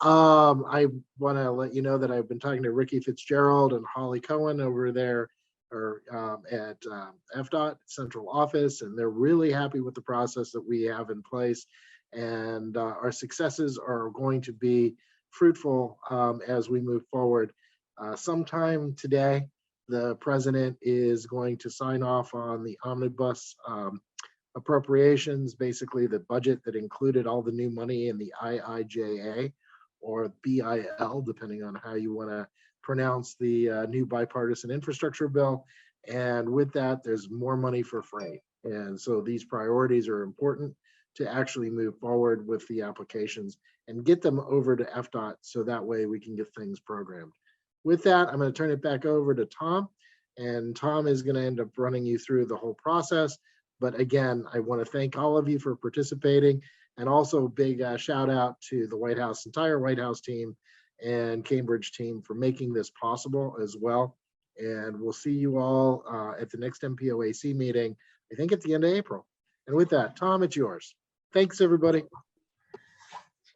I want to let you know that I've been talking to Ricky Fitzgerald and Holly Cohen over there or at FDOT Central Office, and they're really happy with the process that we have in place. And our successes are going to be fruitful as we move forward. Sometime today, the president is going to sign off on the omnibus appropriations, basically the budget that included all the new money in the IIJA or BIL, depending on how you want to pronounce the new bipartisan infrastructure bill. And with that, there's more money for freight. And so these priorities are important to actually move forward with the applications and get them over to FDOT so that way we can get things programmed. With that, I'm going to turn it back over to Tom, and Tom is going to end up running you through the whole process. But again, I want to thank all of you for participating, and also big shout out to the White House, entire White House team and Cambridge team for making this possible as well. And we'll see you all at the next MPOAC meeting, I think at the end of April. And with that, Tom, it's yours. Thanks, everybody.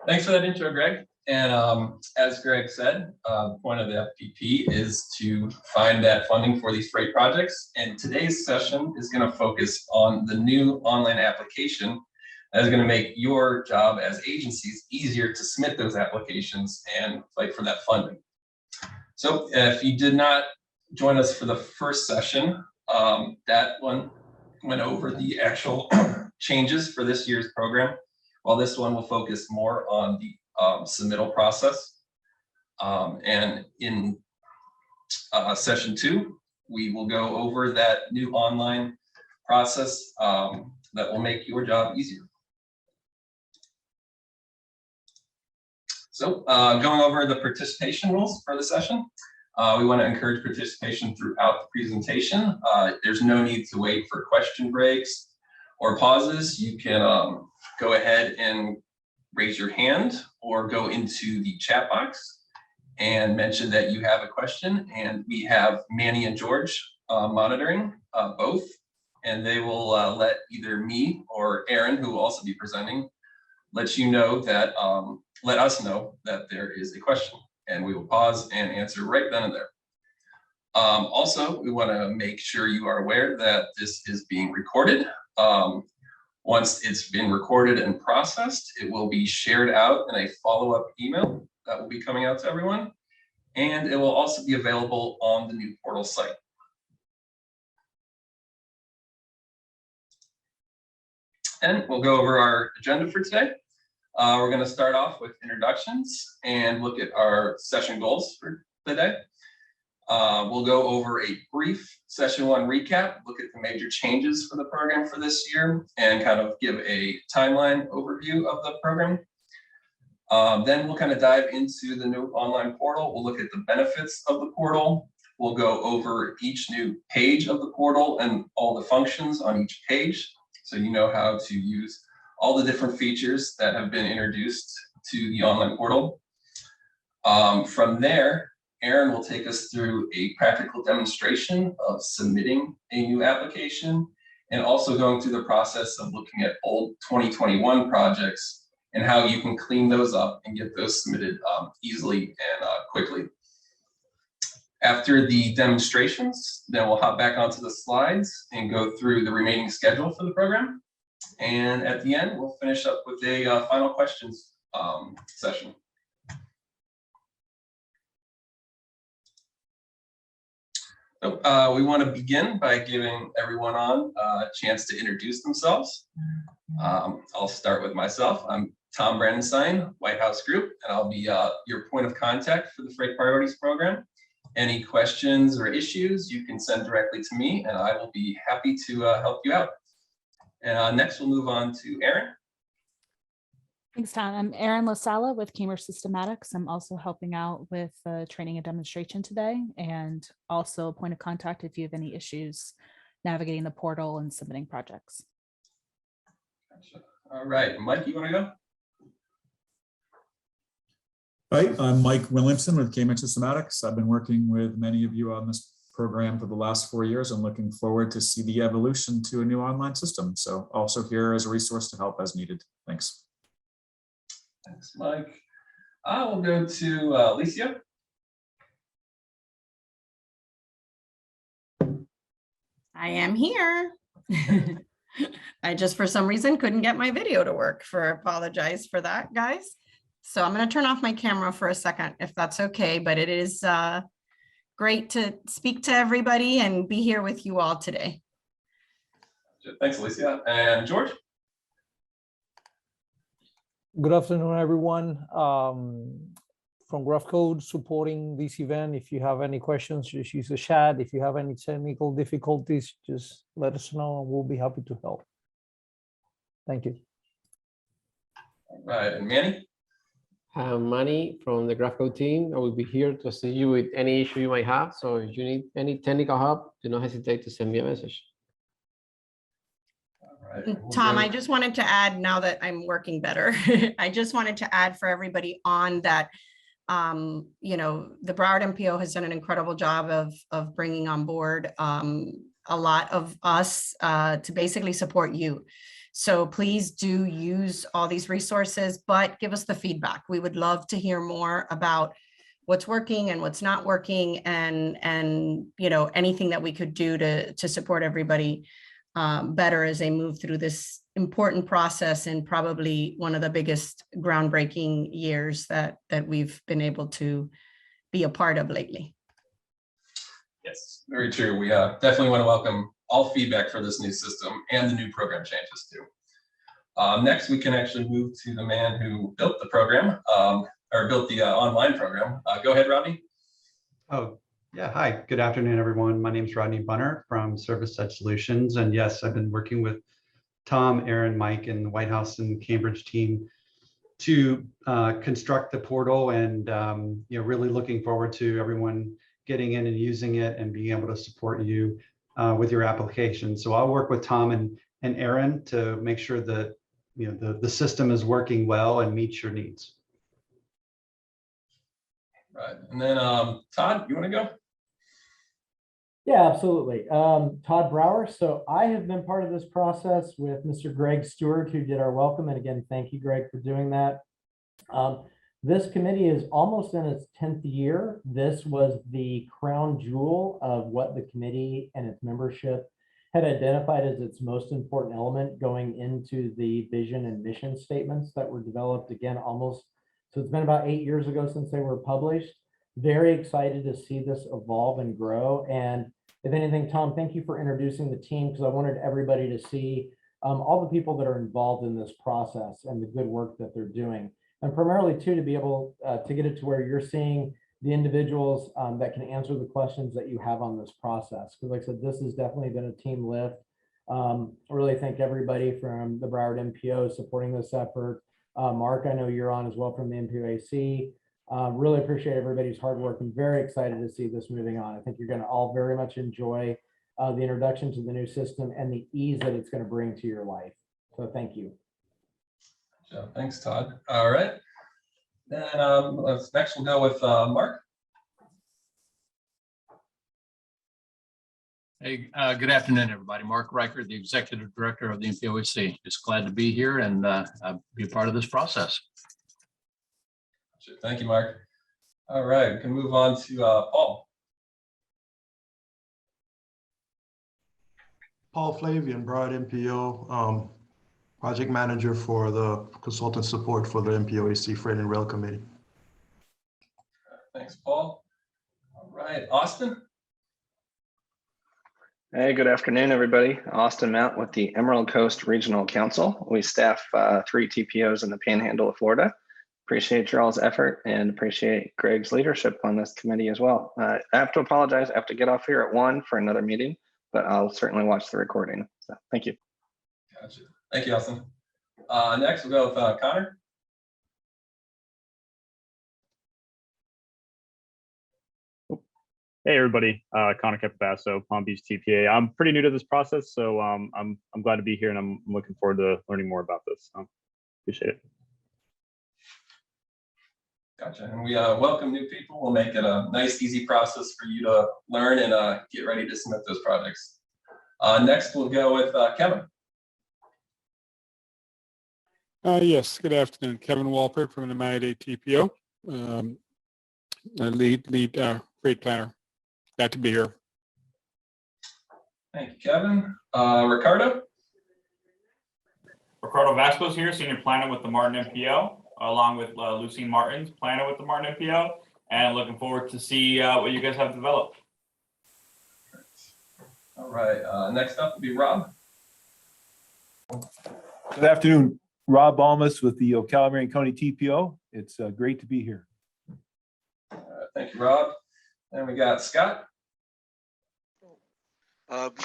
Thanks for that intro, Greg. And as Greg said, the point of the FPP is to find that funding for these freight projects. And today's session is going to focus on the new online application that is going to make your job as agencies easier to submit those applications and fight for that funding. So if you did not join us for the first session, that one went over the actual changes for this year's program, while this one will focus more on the submittal process. And in session 2, we will go over that new online process that will make your job easier. So going over the participation rules for the session, we want to encourage participation throughout the presentation. There's no need to wait for question breaks or pauses. You can go ahead and raise your hand or go into the chat box and mention that you have a question. And we have Manny and George monitoring both, and they will let either me or Aaron, who will also be presenting, let you know that, let us know that there is a question, and we will pause and answer right then and there. Also, we want to make sure you are aware that this is being recorded. Once it's been recorded and processed, it will be shared out in a follow-up email that will be coming out to everyone, and it will also be available on the new portal site. And we'll go over our agenda for today. We're going to start off with introductions and look at our session goals for today. We'll go over a brief session 1 recap, look at the major changes for the program for this year, and kind of give a timeline overview of the program. Then we'll kind of dive into the new online portal. We'll look at the benefits of the portal. We'll go over each new page of the portal and all the functions on each page, so you know how to use all the different features that have been introduced to the online portal. From there, Aaron will take us through a practical demonstration of submitting a new application, and also going through the process of looking at old 2021 projects and how you can clean those up and get those submitted easily and quickly. After the demonstrations, then we'll hop back onto the slides and go through the remaining schedule for the program. And at the end, we'll finish up with a final questions session. So we want to begin by giving everyone on a chance to introduce themselves. I'll start with myself. I'm Tom Brandenstein, White House Group, and I'll be your point of contact for the Freight Priorities Program. Any questions or issues you can send directly to me, and I will be happy to help you out. And next, we'll move on to Aaron. Thanks, Tom. I'm Erin Lasala with Cambridge Systematics. I'm also helping out with training and demonstration today, and also a point of contact if you have any issues navigating the portal and submitting projects. Gotcha. All right, Mike, you want to go? Hi, I'm Mike Williamson with Cambridge Systematics. I've been working with many of you on this program for the last 4 years and looking forward to see the evolution to a new online system. So also here as a resource to help as needed. Thanks. Thanks, Mike. We'll go to Alicia. I am here. I just, for some reason, couldn't get my video to work. Apologize for that, guys. So I'm going to turn off my camera for a second, if that's okay. But it is great to speak to everybody and be here with you all today. Thanks, Alicia. And George? Good afternoon, everyone. From Graph Code supporting this event. If you have any questions, just use the chat. If you have any technical difficulties, just let us know and we'll be happy to help. Thank you. All right, and Manny? Manny from the Graph Code team. I will be here to assist you with any issue you might have. So if you need any technical help, do not hesitate to send me a message. All right, we'll Tom, go- I just wanted to add, now that I'm working better, I just wanted to add for everybody on that, you know, the Broward MPO has done an incredible job of bringing on board a lot of us to basically support you. So please do use all these resources, but give us the feedback. We would love to hear more about what's working and what's not working, and you know, anything that we could do to support everybody better as they move through this important process, and probably one of the biggest groundbreaking years that we've been able to be a part of lately. Yes, very true. We definitely want to welcome all feedback for this new system and the new program changes too. Next, we can actually move to the man who built the program, or built the online program. Go ahead, Rodney. Oh, yeah. Hi, good afternoon, everyone. My name is Rodney Bunner from Service Edge Solutions. And yes, I've been working with Tom, Aaron, Mike, and the White House and Cambridge team to construct the portal, and you know, really looking forward to everyone getting in and using it and being able to support you with your application. So I'll work with Tom and Aaron to make sure that, you know, the system is working well and meets your needs. Right, and then Todd, you want to go? Yeah, absolutely. Todd Brower. So I have been part of this process with Mr. Greg Stewart, who did our welcome. And again, thank you, Greg, for doing that. This committee is almost in its 10th year. This was the crown jewel of what the committee and its membership had identified as its most important element going into the vision and mission statements that were developed, again, almost. So it's been about 8 years ago since they were published. Very excited to see this evolve and grow. And if anything, Tom, thank you for introducing the team, because I wanted everybody to see all the people that are involved in this process and the good work that they're doing. And primarily too, to be able to get it to where you're seeing the individuals that can answer the questions that you have on this process. Because like I said, this has definitely been a team lift. I really thank everybody from the Broward MPO supporting this effort. Mark, I know you're on as well from the MPOAC. Really appreciate everybody's hard work. I'm very excited to see this moving on. I think you're going to all very much enjoy the introduction to the new system and the ease that it's going to bring to your life. So thank you. So, thanks, Todd. All right. Then next we'll go with Mark. Hey, good afternoon, everybody. Mark Reichert, the Executive Director of the MPOAC. Just glad to be here and be a part of this process. Thank you, Mark. All right, we can move on to Paul. Paul Flavian, Broward MPO, project manager for the consultant support for the MPOAC Freight and Rail Committee. Thanks, Paul. All right, Austin. Hey, good afternoon, everybody. Austin Mount with the Emerald Coast Regional Council. We staff 3 TPOs in the Panhandle of Florida. Appreciate your all's effort and appreciate Greg's leadership on this committee as well. I have to apologize. I have to get off here at 1 for another meeting, but I'll certainly watch the recording. So thank you. Gotcha. Thank you, Austin. Next, we'll go with Connor. Hey everybody, Connor Capabasso, Palm Beach TPA. I'm pretty new to this process, so I'm glad to be here and I'm looking forward to learning more about this. Appreciate it. Gotcha. And we welcome new people. We'll make it a nice, easy process for you to learn and get ready to submit those projects. Next, we'll go with Kevin. Yes, good afternoon. Kevin Walper from the Miami-Dade TPO. lead freight planner. Glad to be here. Thank you, Kevin. Ricardo? Ricardo Vasquez here, Senior Planner with the Martin MPO, along with Lucine Martins, Planner with the Martin MPO, and looking forward to see what you guys have developed. All right, next up will be Rob. Good afternoon, Rob Balmas with the Ocala Marion County TPO. It's great to be here. Thank you, Rob. And we got Scott.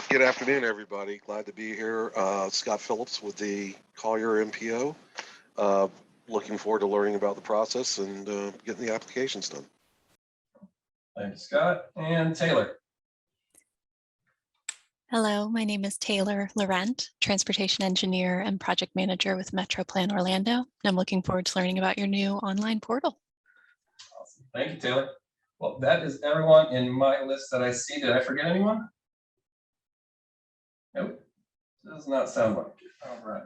Good afternoon, everybody. Glad to be here. Scott Phillips with the Collier MPO. Looking forward to learning about the process and getting the applications done. Thank you, Scott. And Taylor. Hello, my name is Taylor Laurent, Transportation Engineer and Project Manager with MetroPlan Orlando. And I'm looking forward to learning about your new online portal. Awesome. Thank you, Taylor. Well, that is everyone in my list that I see. Did I forget anyone? Nope, does not sound like it. All right.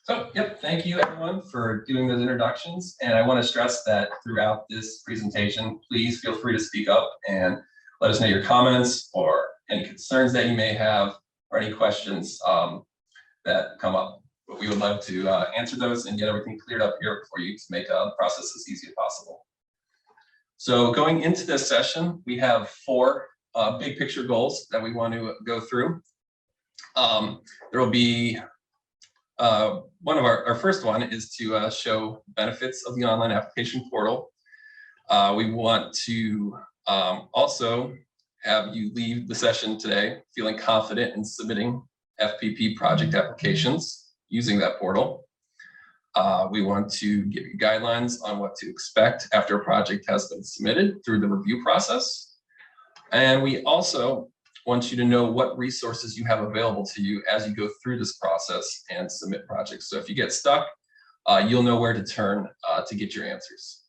So, yep, thank you everyone for doing those introductions. And I want to stress that throughout this presentation, please feel free to speak up and let us know your comments or any concerns that you may have or any questions that come up. But we would love to answer those and get everything cleared up here for you to make the process as easy as possible. So going into this session, we have 4 big picture goals that we want to go through. There will be one of our first one is to show benefits of the online application portal. We want to also have you leave the session today feeling confident in submitting FPP project applications using that portal. We want to give you guidelines on what to expect after a project has been submitted through the review process. And we also want you to know what resources you have available to you as you go through this process and submit projects. So if you get stuck, you'll know where to turn to get your answers.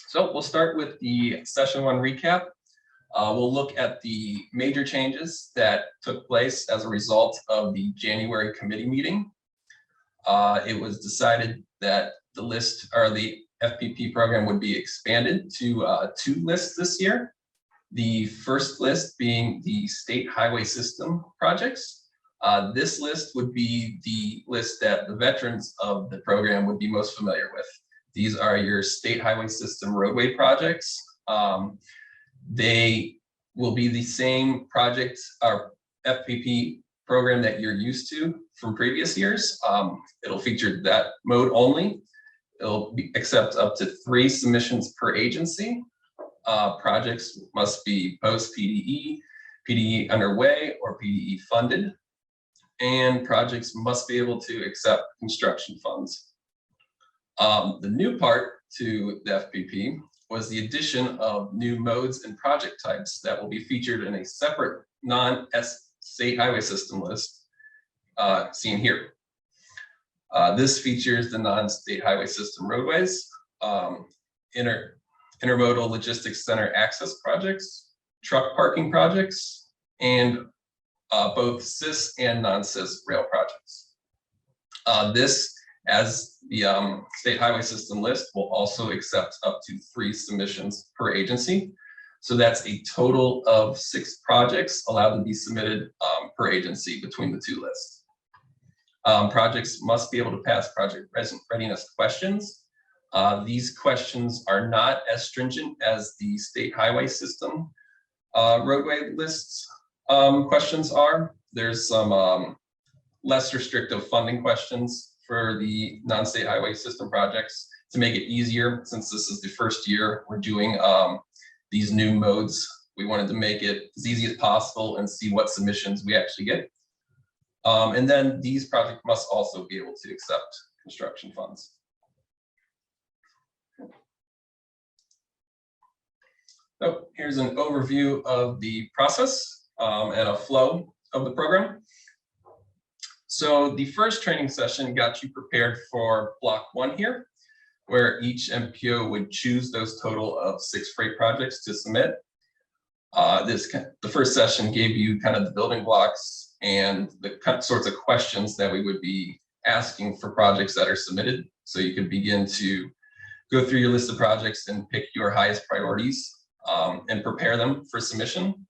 So we'll start with the session 1 recap. We'll look at the major changes that took place as a result of the January committee meeting. It was decided that the list or the FPP program would be expanded to 2 lists this year. The first list being the state highway system projects. This list would be the list that the veterans of the program would be most familiar with. These are your state highway system roadway projects. They will be the same project or FPP program that you're used to from previous years. It'll feature that mode only. It'll accept up to 3 submissions per agency. Projects must be post-PDE, PDE underway, or PDE funded. And projects must be able to accept construction funds. The new part to the FPP was the addition of new modes and project types that will be featured in a separate non-state highway system list seen here. This features the non-state highway system roadways, intermodal logistics center access projects, truck parking projects, and both CIS and non-CIS rail projects. This, as the state highway system list, will also accept up to 3 submissions per agency. So that's a total of 6 projects allowed to be submitted per agency between the 2 lists. Projects must be able to pass project readiness questions. These questions are not as stringent as the state highway system roadway lists questions are. There's some less restrictive funding questions for the non-state highway system projects to make it easier. Since this is the first year we're doing these new modes, we wanted to make it as easy as possible and see what submissions we actually get. And then these projects must also be able to accept construction funds. So here's an overview of the process and a flow of the program. So the first training session got you prepared for block 1 here, where each MPO would choose those total of 6 freight projects to submit. The first session gave you kind of the building blocks and the sorts of questions that we would be asking for projects that are submitted. So you can begin to go through your list of projects and pick your highest priorities and prepare them for submission.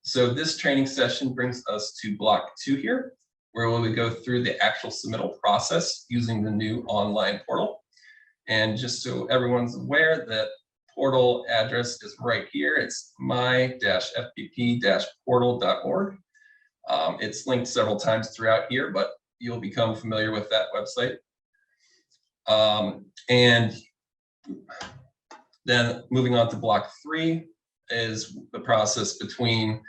So this training session brings us to block 2 here, where we go through the actual submittal process using the new online portal. And just so everyone's aware, that portal address is right here. It's my-fpp-portal.org. It's linked several times throughout here, but you'll become familiar with that website. And then moving on to block 3 is the process between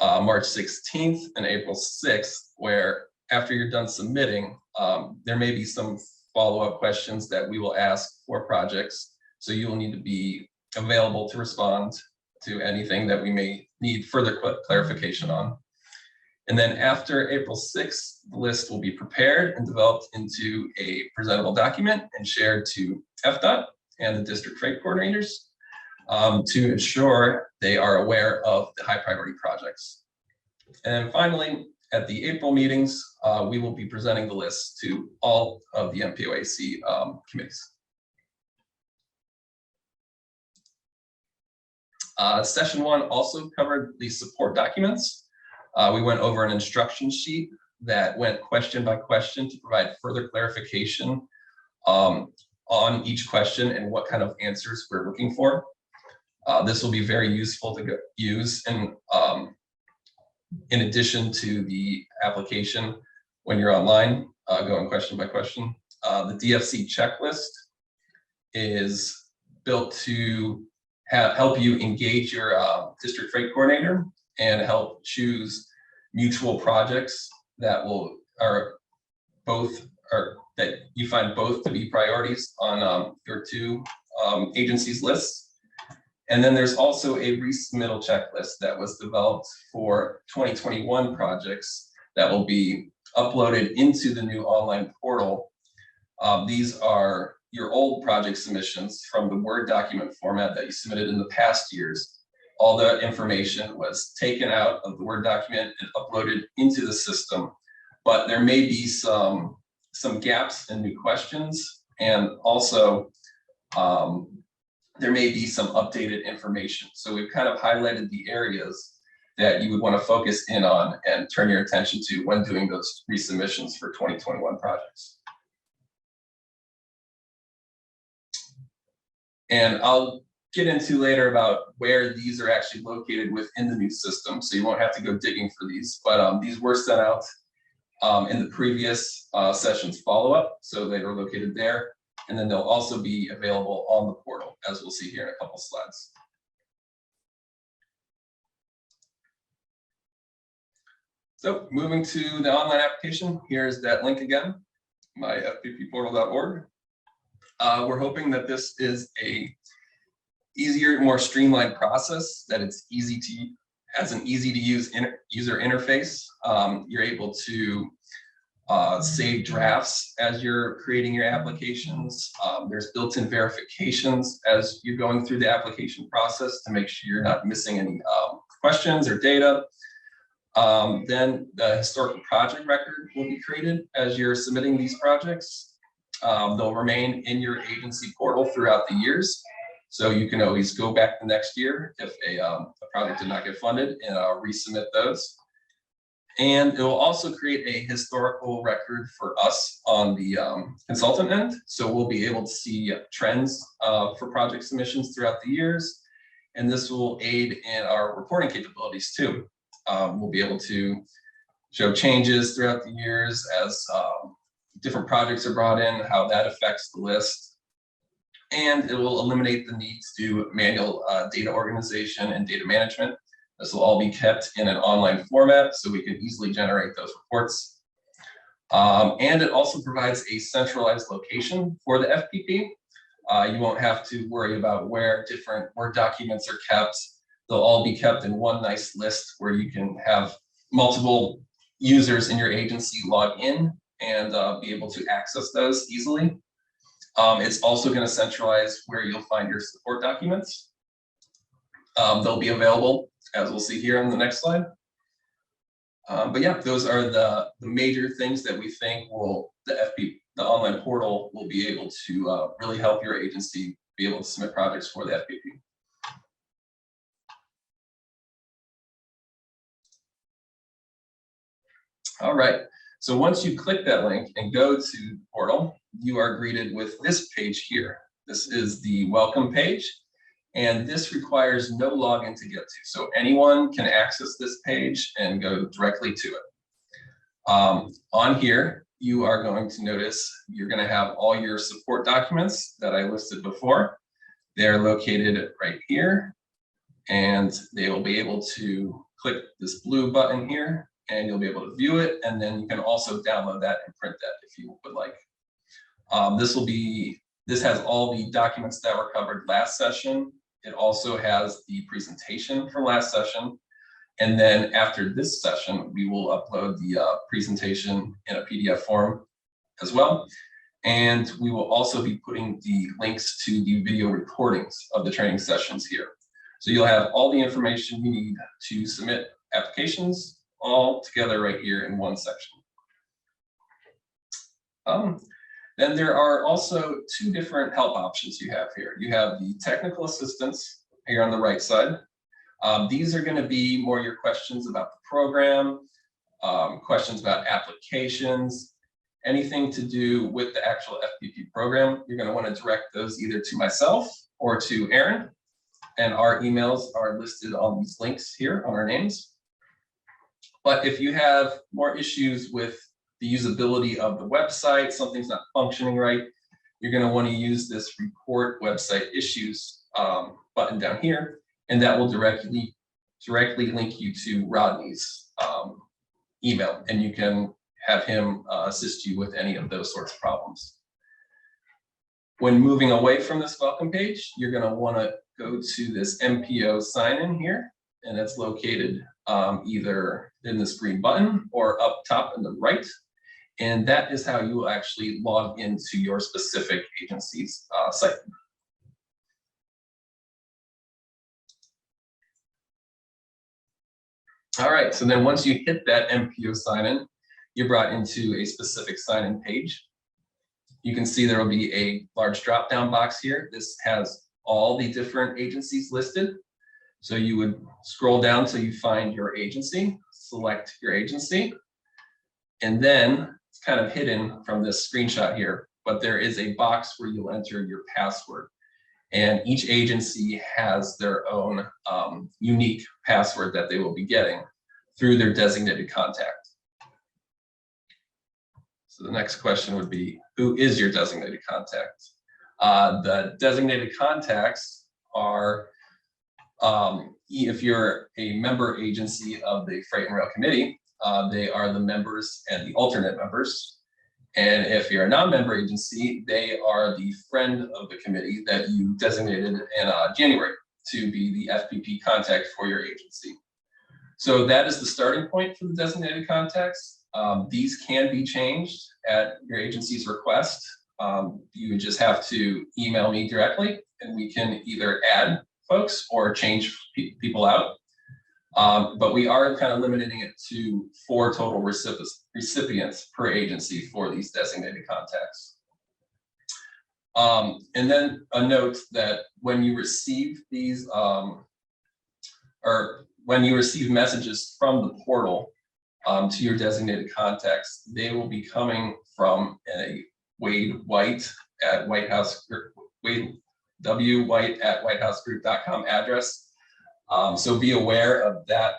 March 16th and April 6th, where after you're done submitting, there may be some follow-up questions that we will ask for projects. So you will need to be available to respond to anything that we may need further clarification on. And then after April 6th, the list will be prepared and developed into a presentable document and shared to FDOT and the district freight coordinators to ensure they are aware of the high priority projects. And then finally, at the April meetings, we will be presenting the list to all of the MPOAC committees. Session 1 also covered the support documents. We went over an instruction sheet that went question by question to provide further clarification on each question and what kind of answers we're looking for. This will be very useful to use in addition to the application when you're online, going question by question. The DFC checklist is built to help you engage your district freight coordinator and help choose mutual projects that that you find both to be priorities on your 2 agencies' lists. And then there's also a resubmittal checklist that was developed for 2021 projects that will be uploaded into the new online portal. These are your old project submissions from the Word document format that you submitted in the past years. All the information was taken out of the Word document and uploaded into the system, but there may be some gaps and new questions, and also there may be some updated information. So we've kind of highlighted the areas that you would want to focus in on and turn your attention to when doing those resubmissions for 2021 projects. And I'll get into later about where these are actually located within the new system, so you won't have to go digging for these, but these were sent out in the previous session's follow-up, so they were located there, and then they'll also be available on the portal, as we'll see here in a couple slides. So moving to the online application, here's that link again, myfppportal.org. We're hoping that this is a easier, more streamlined process, that it's has an easy to use user interface. You're able to save drafts as you're creating your applications. There's built-in verifications as you're going through the application process to make sure you're not missing any questions or data. Then the historical project record will be created as you're submitting these projects. They'll remain in your agency portal throughout the years. So you can always go back the next year if a project did not get funded and resubmit those. And it will also create a historical record for us on the consultant end. So we'll be able to see trends for project submissions throughout the years. And this will aid in our reporting capabilities too. We'll be able to show changes throughout the years as different projects are brought in, how that affects the list. And it will eliminate the need to do manual data organization and data management. This will all be kept in an online format so we can easily generate those reports. And it also provides a centralized location for the FPP. You won't have to worry about where different Word documents are kept. They'll all be kept in one nice list where you can have multiple users in your agency log in and be able to access those easily. It's also going to centralize where you'll find your support documents. They'll be available, as we'll see here on the next slide. But yeah, those are the major things that we think will the online portal will be able to really help your agency be able to submit projects for the FPP. All right, so once you click that link and go to the portal, you are greeted with this page here. This is the welcome page, and this requires no login to get to. So anyone can access this page and go directly to it. On here, you are going to notice you're going to have all your support documents that I listed before. They're located right here, and they will be able to click this blue button here, and you'll be able to view it. And then you can also download that and print that if you would like. This has all the documents that were covered last session. It also has the presentation from last session. And then after this session, we will upload the presentation in a PDF form as well. And we will also be putting the links to the video recordings of the training sessions here. So you'll have all the information you need to submit applications all together right here in one section. Then there are also two different help options you have here. You have the technical assistance here on the right side. These are going to be more your questions about the program, questions about applications, anything to do with the actual FPP program. You're going to want to direct those either to myself or to Aaron, and our emails are listed on these links here on our names. But if you have more issues with the usability of the website, something's not functioning right, you're going to want to use this report website issues button down here, and that will directly link you to Rodney's email, and you can have him assist you with any of those sorts of problems. When moving away from this welcome page, you're going to want to go to this MPO sign-in here, and it's located either in this green button or up top in the right. And that is how you will actually log into your specific agency's site. All right, so then once you hit that MPO sign-in, you're brought into a specific sign-in page. You can see there will be a large drop-down box here. This has all the different agencies listed. So you would scroll down till you find your agency, select your agency, and then it's kind of hidden from this screenshot here, but there is a box where you'll enter your password. And each agency has their own unique password that they will be getting through their designated contact. So the next question would be, who is your designated contact? The designated contacts are, if you're a member agency of the Freight and Rail Committee, they are the members and the alternate members. And if you're a non-member agency, they are the friend of the committee that you designated in January to be the FPP contact for your agency. So that is the starting point for the designated contacts. These can be changed at your agency's request. You would just have to email me directly, and we can either add folks or change people out. But we are kind of limiting it to 4 total recipients per agency for these designated contacts. And then a note that when you receive these, or when you receive messages from the portal to your designated contacts, they will be coming from a Wade White at WWhite@whitehousegroup.com address. So be aware of that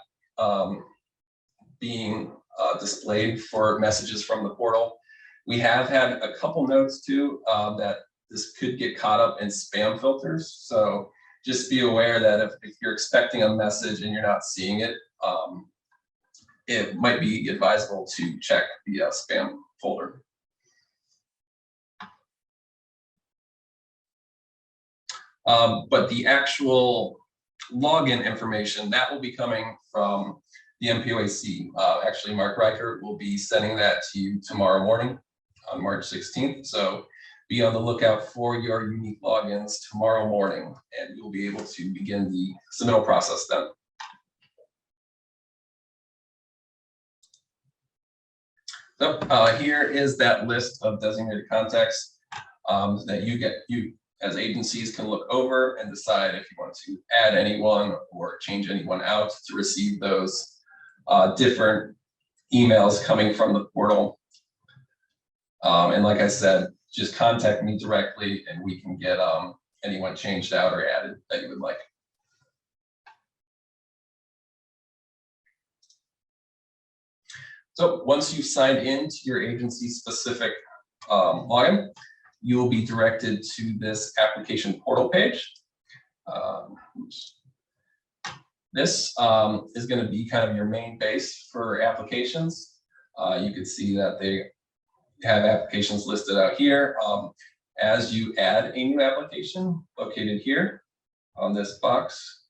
being displayed for messages from the portal. We have had a couple notes too that this could get caught up in spam filters. So just be aware that if you're expecting a message and you're not seeing it, it might be advisable to check the spam folder. But the actual login information, that will be coming from the MPOAC. Actually, Mark Reichert will be sending that to you tomorrow morning on March 16th. So be on the lookout for your unique logins tomorrow morning, and you'll be able to begin the submittal process then. So here is that list of designated contacts that you as agencies can look over and decide if you want to add anyone or change anyone out to receive those different emails coming from the portal. And like I said, just contact me directly and we can get anyone changed out or added that you would like. So once you've signed into your agency specific login, you will be directed to this application portal page. This is going to be kind of your main base for applications. You can see that they have applications listed out here. As you add a new application located here on this box,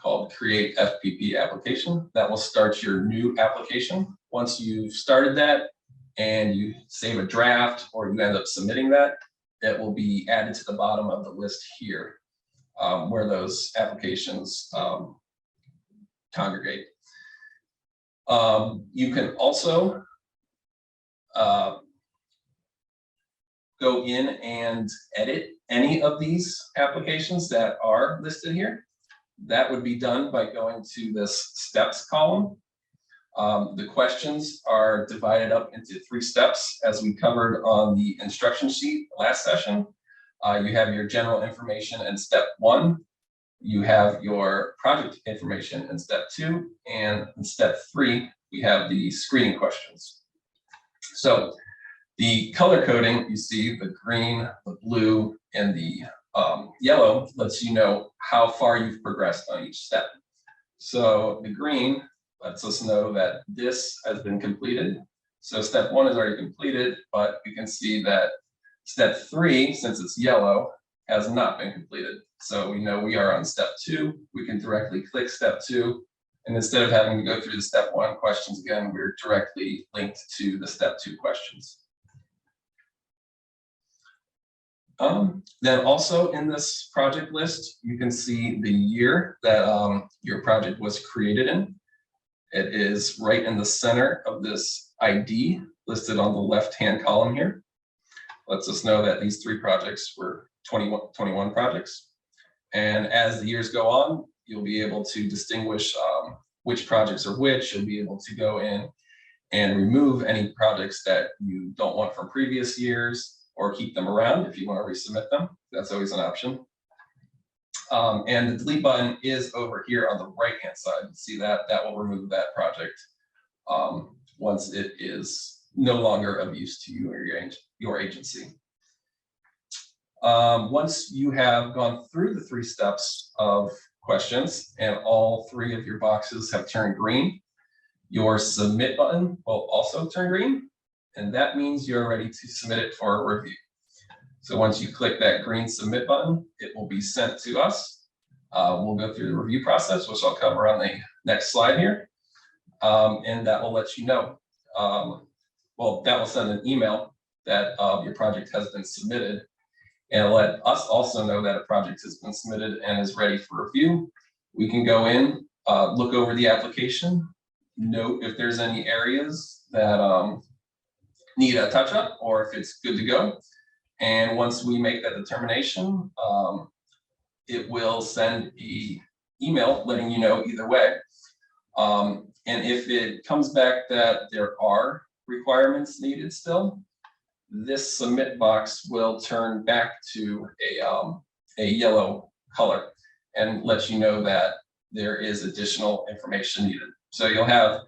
called Create FPP Application. That will start your new application. Once you've started that and you save a draft or you end up submitting that, it will be added to the bottom of the list here where those applications congregate. You can also go in and edit any of these applications that are listed here. That would be done by going to this steps column. The questions are divided up into 3 steps as we covered on the instruction sheet last session. You have your general information in step 1. You have your project information in step 2. And in step 3, we have the screening questions. So the color coding, you see the green, the blue, and the yellow lets you know how far you've progressed on each step. So the green lets us know that this has been completed. So step 1 is already completed, but you can see that step 3, since it's yellow, has not been completed. So we know we are on step 2. We can directly click step 2. And instead of having to go through the step 1 questions again, we're directly linked to the step 2 questions. Then also in this project list, you can see the year that your project was created in. It is right in the center of this ID listed on the left-hand column here. Lets us know that these 3 projects were 21 projects. And as the years go on, you'll be able to distinguish which projects are which. You'll be able to go in and remove any projects that you don't want from previous years, or keep them around if you want to resubmit them. That's always an option. And the delete button is over here on the right-hand side. You see that? That will remove that project once it is no longer of use to you or your agency. Once you have gone through the 3 steps of questions and all 3 of your boxes have turned green, your submit button will also turn green. And that means you're ready to submit it for a review. So once you click that green submit button, it will be sent to us. We'll go through the review process, which I'll cover on the next slide here. And that will let you know. Well, that will send an email that your project has been submitted, and let us also know that a project has been submitted and is ready for review. We can go in, look over the application, note if there's any areas that need a touch up or if it's good to go. And once we make that determination, it will send an email letting you know either way. And if it comes back that there are requirements needed still, this submit box will turn back to a yellow color and let you know that there is additional information needed. So you'll have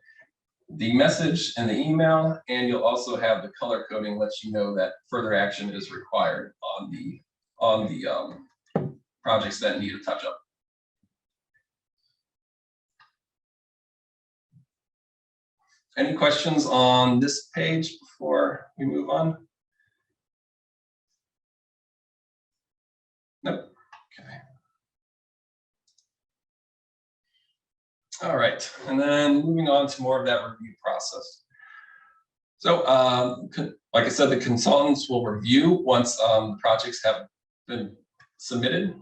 the message and the email, and you'll also have the color coding lets you know that further action is required on the projects that need a touch up. Any questions on this page before we move on? Nope. Okay. All right, and then moving on to more of that review process. So like I said, the consultants will review once the projects have been submitted.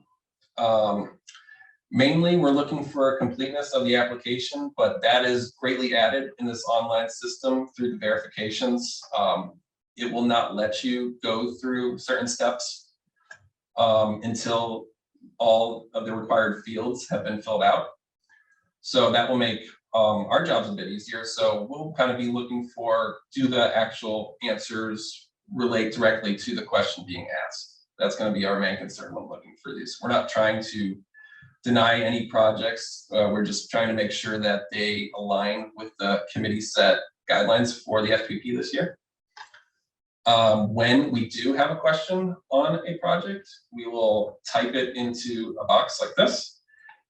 Mainly, we're looking for completeness of the application, but that is greatly added in this online system through the verifications. It will not let you go through certain steps until all of the required fields have been filled out. So that will make our jobs a bit easier. So we'll kind of be looking for, do the actual answers relate directly to the question being asked? That's going to be our main concern when looking for these. We're not trying to deny any projects. We're just trying to make sure that they align with the committee set guidelines for the FPP this year. When we do have a question on a project, we will type it into a box like this.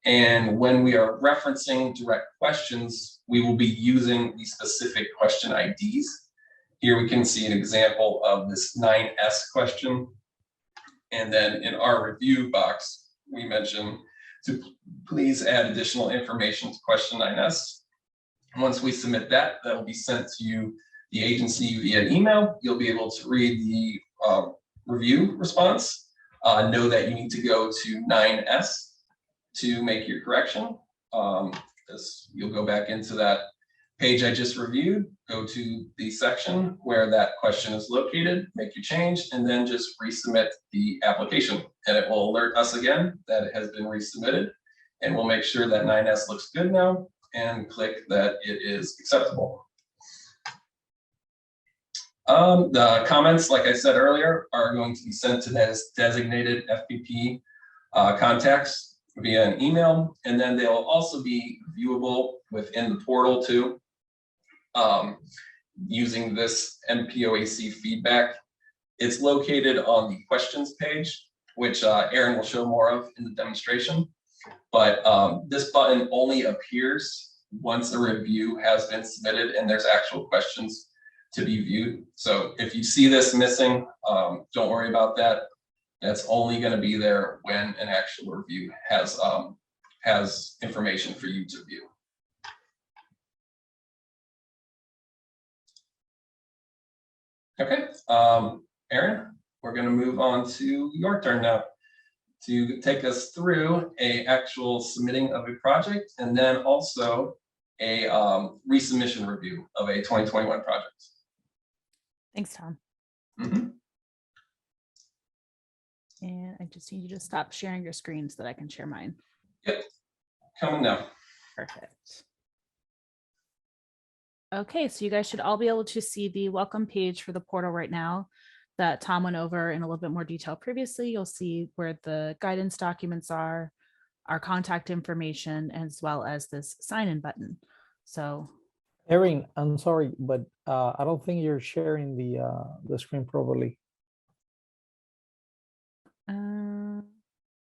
And when we are referencing direct questions, we will be using the specific question IDs. Here we can see an example of this 9S question. And then in our review box, we mention to please add additional information to question 9S. Once we submit that, that will be sent to you, the agency, via email. You'll be able to read the review response, know that you need to go to 9S to make your correction. You'll go back into that page I just reviewed, go to the section where that question is located, make your change, and then just resubmit the application. And it will alert us again that it has been resubmitted. And we'll make sure that 9S looks good now and click that it is acceptable. The comments, like I said earlier, are going to be sent to those designated FPP contacts via an email, and then they'll also be viewable within the portal too, using this MPOAC feedback. It's located on the questions page, which Aaron will show more of in the demonstration. But this button only appears once a review has been submitted and there's actual questions to be viewed. So if you see this missing, don't worry about that. That's only going to be there when an actual review has information for you to view. Okay, Aaron, we're going to move on to your turn now to take us through a actual submitting of a project and then also a resubmission review of a 2021 project. Thanks, Tom. Mm-hmm. And I just need you to stop sharing your screen so that I can share mine. Yep, coming now. Perfect. Okay, so you guys should all be able to see the welcome page for the portal right now that Tom went over in a little bit more detail previously. You'll see where the guidance documents are, our contact information, as well as this sign-in button. So, Erin, I'm sorry, but I don't think you're sharing the screen properly.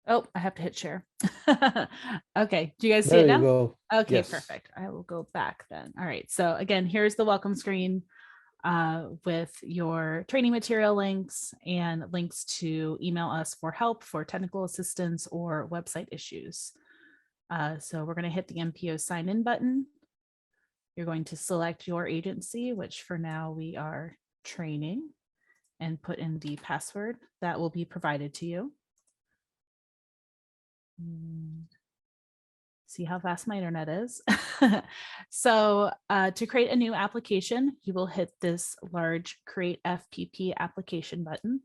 Oh, I have to hit share. Okay, do you guys see There it you now? go. Okay, Yes. perfect. I will go back then. All right, so again, here's the welcome screen with your training material links and links to email us for help, for technical assistance, or website issues. So we're going to hit the MPO sign in button. You're going to select your agency, which for now we are training, and put in the password that will be provided to you. See how fast my internet is. So to create a new application, you will hit this large Create FPP application button.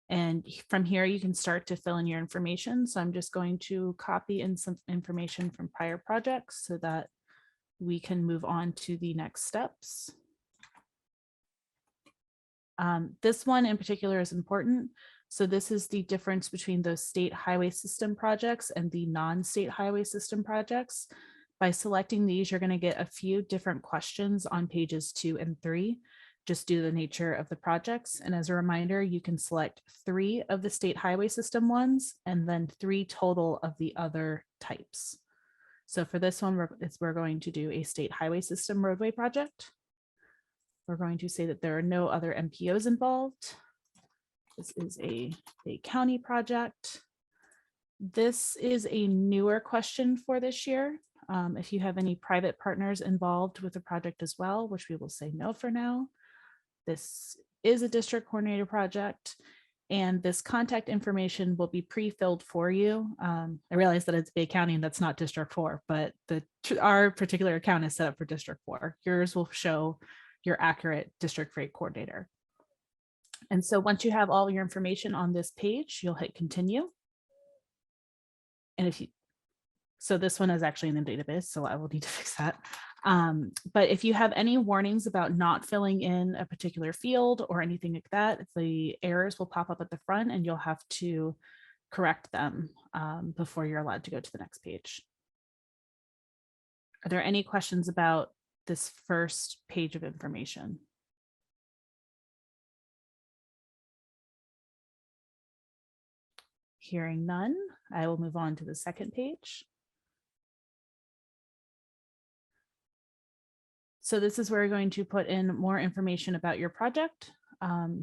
And from here, you can start to fill in your information. So I'm just going to copy in some information from prior projects so that we can move on to the next steps. This one in particular is important. So this is the difference between those state highway system projects and the non-state highway system projects. By selecting these, you're going to get a few different questions on pages 2 and 3, just due to the nature of the projects. And as a reminder, you can select 3 of the state highway system ones and then 3 total of the other types. So for this one, we're going to do a state highway system roadway project. We're going to say that there are no other MPOs involved. This is a county project. This is a newer question for this year. If you have any private partners involved with the project as well, which we will say no for now. This is a district coordinator project. And this contact information will be pre-filled for you. I realize that it's Bay County and that's not District 4, but our particular account is set up for District 4. Yours will show your accurate district rate coordinator. And so once you have all your information on this page, you'll hit continue. And so this one is actually in the database, so I will need to fix that. But if you have any warnings about not filling in a particular field or anything like that, the errors will pop up at the front and you'll have to correct them before you're allowed to go to the next page. Are there any questions about this first page of information? Hearing none, I will move on to the second page. So this is where you're going to put in more information about your project.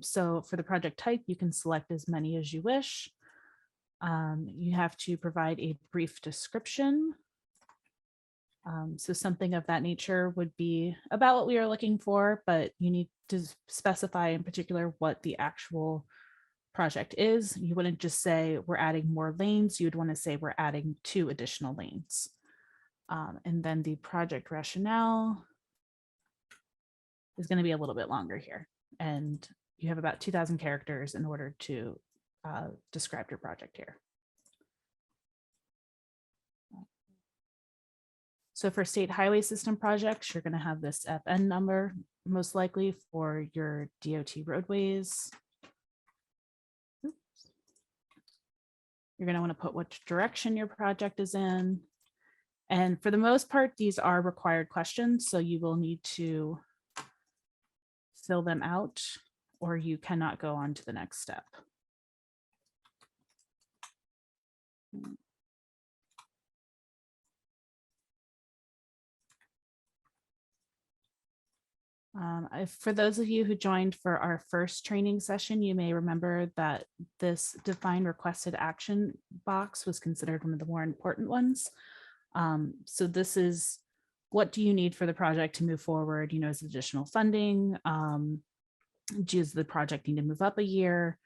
So for the project type, you can select as many as you wish. You have to provide a brief description. So something of that nature would be about what we are looking for, but you need to specify in particular what the actual project is. You wouldn't just say we're adding more lanes. You'd want to say we're adding 2 additional lanes. And then the project rationale is going to be a little bit longer here. And you have about 2,000 characters in order to describe your project here. So for state highway system projects, you're going to have this FN number, most likely for your DOT roadways. You're going to want to put which direction your project is in. And for the most part, these are required questions, so you will need to fill them out or you cannot go on to the next step. For those of you who joined for our first training session, you may remember that this define requested action box was considered one of the more important ones. So this is, what do you need for the project to move forward? You know, is additional funding? Does the project need to move up a year?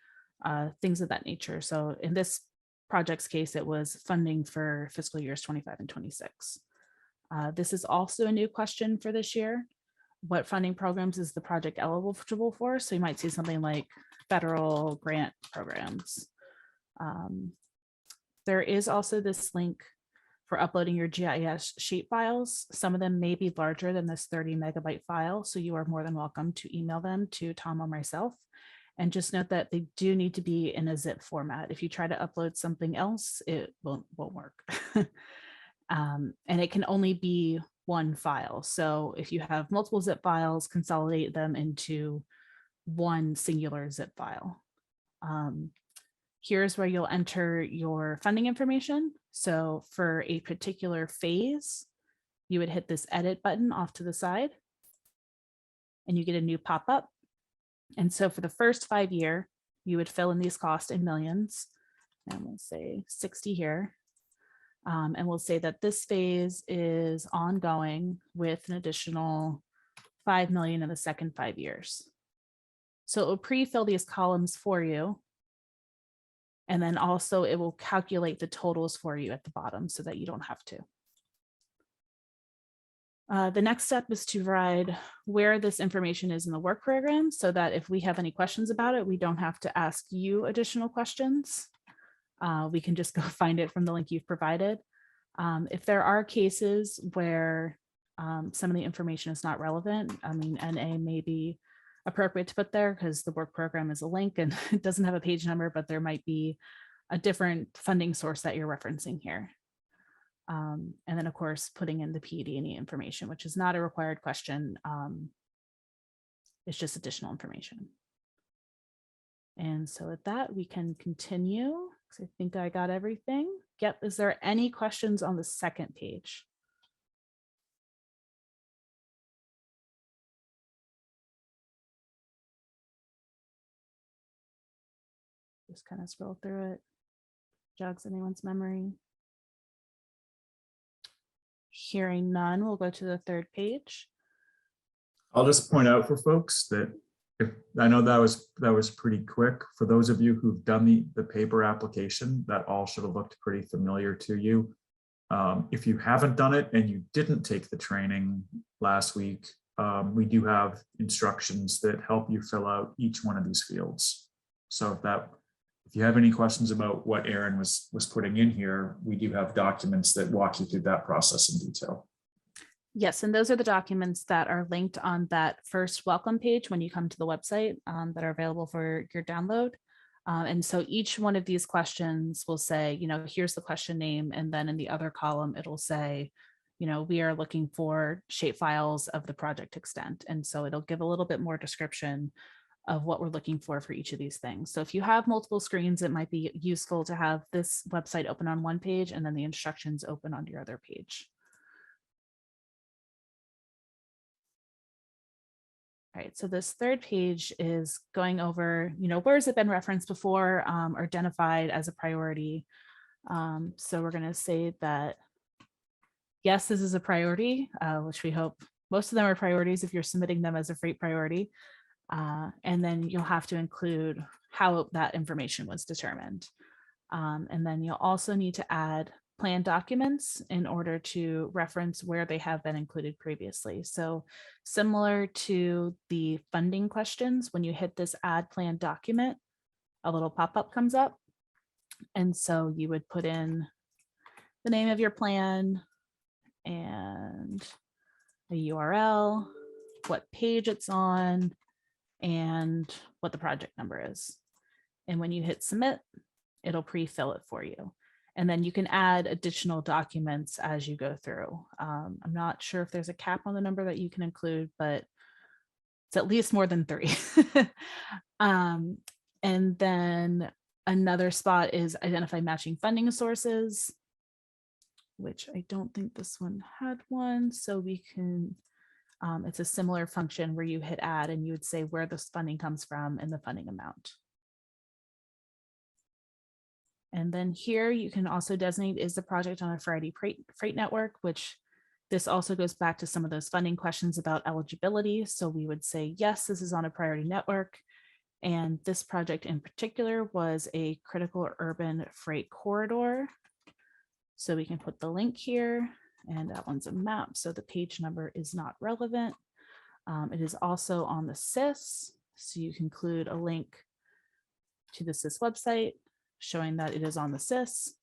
Things of that nature. So in this project's case, it was funding for fiscal years 25 and 26. This is also a new question for this year. What funding programs is the project eligible for? So you might see something like federal grant programs. There is also this link for uploading your GIS shape files. Some of them may be larger than this 30 megabyte file, so you are more than welcome to email them to Tom or myself. And just note that they do need to be in a zip format. If you try to upload something else, it won't work. And it can only be one file. So if you have multiple zip files, consolidate them into one singular zip file. Here's where you'll enter your funding information. So for a particular phase, you would hit this edit button off to the side and you get a new pop-up. And so for the first 5 year, you would fill in these costs in millions, and we'll say 60 here. And we'll say that this phase is ongoing with an additional 5 million in the second 5 years. So it will pre-fill these columns for you. And then also it will calculate the totals for you at the bottom so that you don't have to. The next step is to provide where this information is in the work program so that if we have any questions about it, we don't have to ask you additional questions. We can just go find it from the link you've provided. If there are cases where some of the information is not relevant, I mean, NA may be appropriate to put there because the work program is a link and it doesn't have a page number, but there might be a different funding source that you're referencing here. And then of course, putting in the PD&E information, which is not a required question. It's just additional information. And so with that, we can continue. I think I got everything. Yep. Is there any questions on the second page? Just kind of scroll through it. Jogs anyone's memory. Hearing none, we'll go to the third page. I'll just point out for folks that I know that was pretty quick. For those of you who've done the paper application, that all should have looked pretty familiar to you. If you haven't done it and you didn't take the training last week, we do have instructions that help you fill out each one of these fields. So if you have any questions about what Aaron was putting in here, we do have documents that walk you through that process in detail. Yes, and those are the documents that are linked on that first welcome page when you come to the website that are available for your download. And so each one of these questions will say, here's the question name. And then in the other column, it'll say, we are looking for shapefiles of the project extent. And so it'll give a little bit more description of what we're looking for each of these things. So if you have multiple screens, it might be useful to have this website open on one page and then the instructions open on your other page. All right, so this third page is going over, where has it been referenced before or identified as a priority? So we're going to say that, yes, this is a priority, which we hope most of them are priorities if you're submitting them as a freight priority. And then you'll have to include how that information was determined. And then you'll also need to add plan documents in order to reference where they have been included previously. So similar to the funding questions, when you hit this add plan document, a little pop-up comes up. And so you would put in the name of your plan and the URL, what page it's on, and what the project number is. And when you hit submit, it'll pre-fill it for you. And then you can add additional documents as you go through. I'm not sure if there's a cap on the number that you can include, but it's at least more than 3. And then another spot is identify matching funding sources, which I don't think this one had one. So we can, it's a similar function where you hit add and you would say where this funding comes from and the funding amount. And then here you can also designate, is the project on a Friday freight network, which this also goes back to some of those funding questions about eligibility. So we would say, yes, this is on a priority network. And this project in particular was a critical urban freight corridor. So we can put the link here, and that one's a map. So the page number is not relevant. It is also on the CIS. So you can include a link to the CIS website showing that it is on the CIS.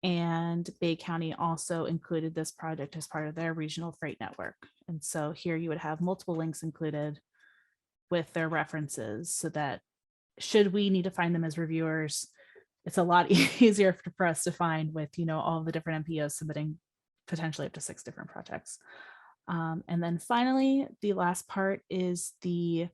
And Bay County also included this project as part of their regional freight network. And so here you would have multiple links included with their references so that should we need to find them as reviewers, it's a lot easier for us to find with, all the different MPOs submitting potentially up to 6 different projects. And then finally, the last part is the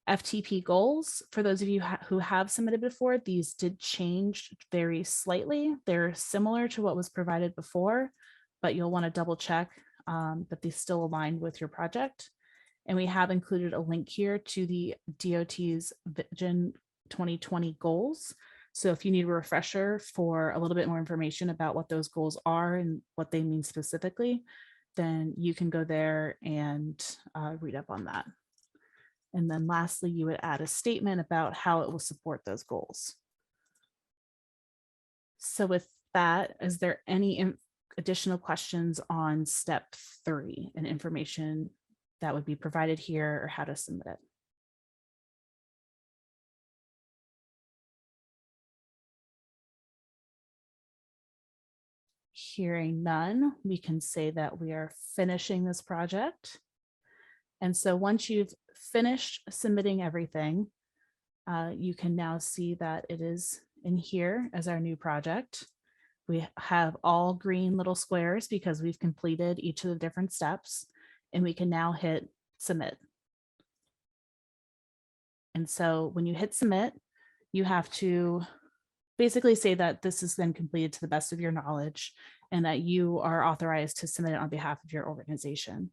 FTP goals. For those of you who have submitted before, these did change very slightly. They're similar to what was provided before, but you'll want to double check that they still align with your project. And we have included a link here to the DOT's Vision 2020 goals. So if you need a refresher for a little bit more information about what those goals are and what they mean specifically, then you can go there and read up on that. And then lastly, you would add a statement about how it will support those goals. So with that, is there any additional questions on step 3 and information that would be provided here or how to submit it? Hearing none, we can say that we are finishing this project. And so once you've finished submitting everything, you can now see that it is in here as our new project. We have all green little squares because we've completed each of the different steps, and we can now hit submit. And so when you hit submit, you have to basically say that this has been completed to the best of your knowledge and that you are authorized to submit it on behalf of your organization.